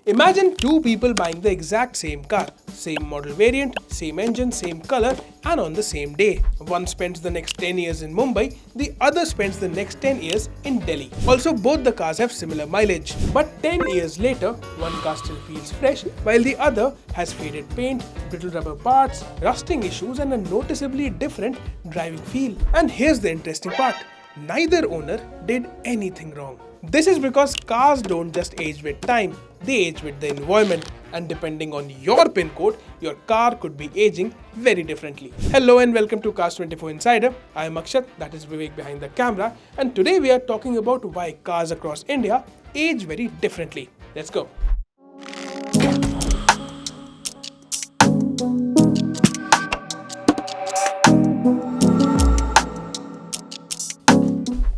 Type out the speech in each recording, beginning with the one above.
Imagine two people buying the exact same car, same model variant, same engine, same color, and on the same day. One spends the next 10 years in Mumbai, the other spends the next 10 years in Delhi. Also, both the cars have similar mileage. But 10 years later, one car still feels fresh, while the other has faded paint, brittle rubber parts, rusting issues, and a noticeably different driving feel. And here's the interesting part. Neither owner did anything wrong. This is because cars don't just age with time, they age with the environment, and depending on your pin code, your car could be aging very differently. Hello and welcome to Cars 24 Insider. I am Akshat, that is Vivek behind the camera, and today we are talking about why cars across India age very differently. Let's go.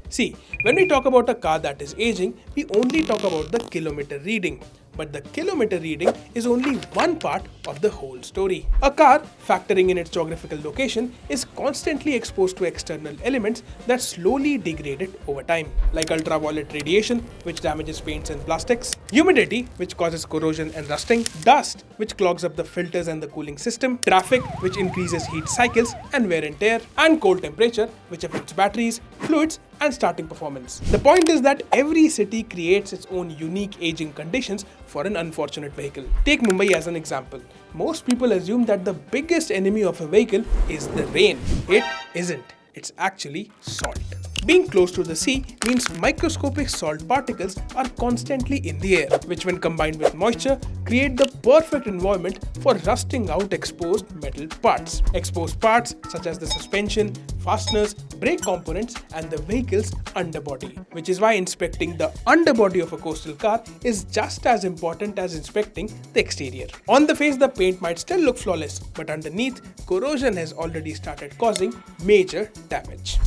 See, when we talk about a car that is aging, we only talk about the kilometer reading. But the kilometer reading is only one part of the whole story. A car, factoring in its geographical location, is constantly exposed to external elements that slowly degrade it over time, like ultraviolet radiation, which damages paints and plastics, humidity, which causes corrosion and rusting, dust, which clogs up the filters and the cooling system, traffic, which increases heat cycles and wear and tear, and cold temperature, which affects batteries, fluids, and starting performance. The point is that every city creates its own unique aging conditions for an unfortunate vehicle. Take Mumbai as an example. Most people assume that the biggest enemy of a vehicle is the rain. It isn't. It's actually salt. Being close to the sea means microscopic salt particles are constantly in the air, which when combined with moisture create the perfect environment for rusting out exposed metal parts. Exposed parts such as the suspension, fasteners, brake components, and the vehicle's underbody, which is why inspecting the underbody of a coastal car is just as important as inspecting the exterior. On the face, the paint might still look flawless, but underneath, corrosion has already started causing major damage.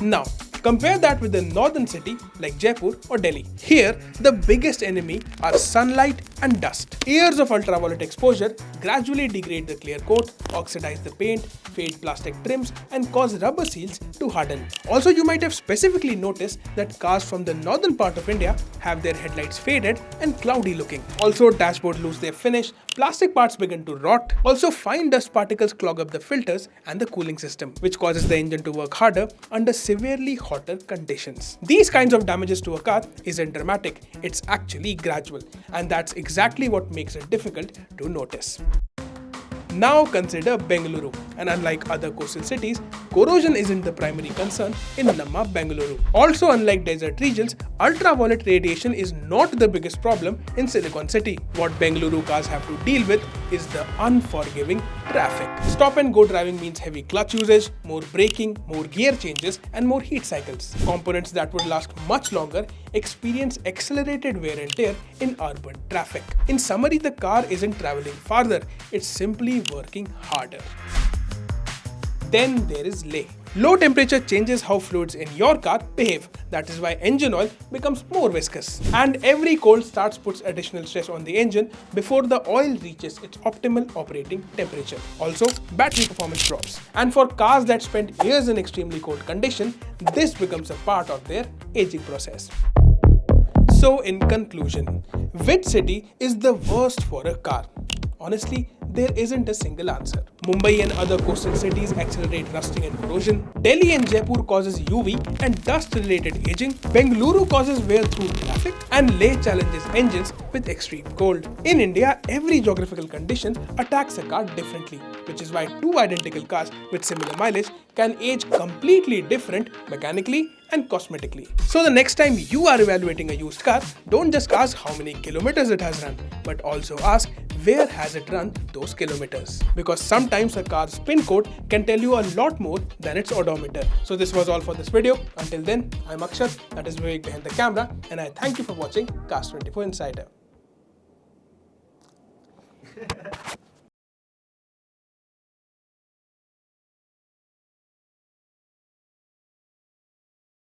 Now, compare that with a northern city like Jaipur or Delhi. Here, the biggest enemy are sunlight and dust. Years of ultraviolet exposure gradually degrade the clear coat, oxidize the paint, fade plastic trims, and cause rubber seals to harden. Also, you might have specifically noticed that cars from the northern part of India have their headlights faded and cloudy looking. Also, dashboards lose their finish, plastic parts begin to rot. Also, fine dust particles clog up the filters and the cooling system, which causes the engine to work harder under severely hotter conditions. These kinds of damages to a car isn't dramatic, it's actually gradual, and that's exactly what makes it difficult to notice. Now consider Bengaluru, and unlike other coastal cities, corrosion isn't the primary concern in Namma Bengaluru. Also, unlike desert regions, ultraviolet radiation is not the biggest problem in Silicon City. What Bengaluru cars have to deal with is the unforgiving traffic. Stop and go driving means heavy clutch usage, more braking, more gear changes, and more heat cycles. Components that would last much longer experience accelerated wear and tear in urban traffic. In summary, the car isn't traveling farther, it's simply working harder. Then there is Leh. Low temperature changes how fluids in your car behave. That is why engine oil becomes more viscous. And every cold start puts additional stress on the engine before the oil reaches its optimal operating temperature. Also, battery performance drops. And for cars that spend years in extremely cold condition, this becomes a part of their aging process. So in conclusion, which city is the worst for a car? Honestly, there isn't a single answer. Mumbai and other coastal cities accelerate rusting and corrosion. Delhi and Jaipur causes UV and dust-related aging. Bengaluru causes wear through traffic. And Leh challenges engines with extreme cold. In India, every geographical condition attacks a car differently, which is why two identical cars with similar mileage can age completely different mechanically and cosmetically. So the next time you are evaluating a used car, don't just ask how many kilometers it has run, but also ask where has it run those kilometers. Because sometimes a car's pin code can tell you a lot more than its odometer. So this was all for this video. Until then, I'm Akshat, that is Vivek behind the camera, and I thank you for watching Cars 24 Insider.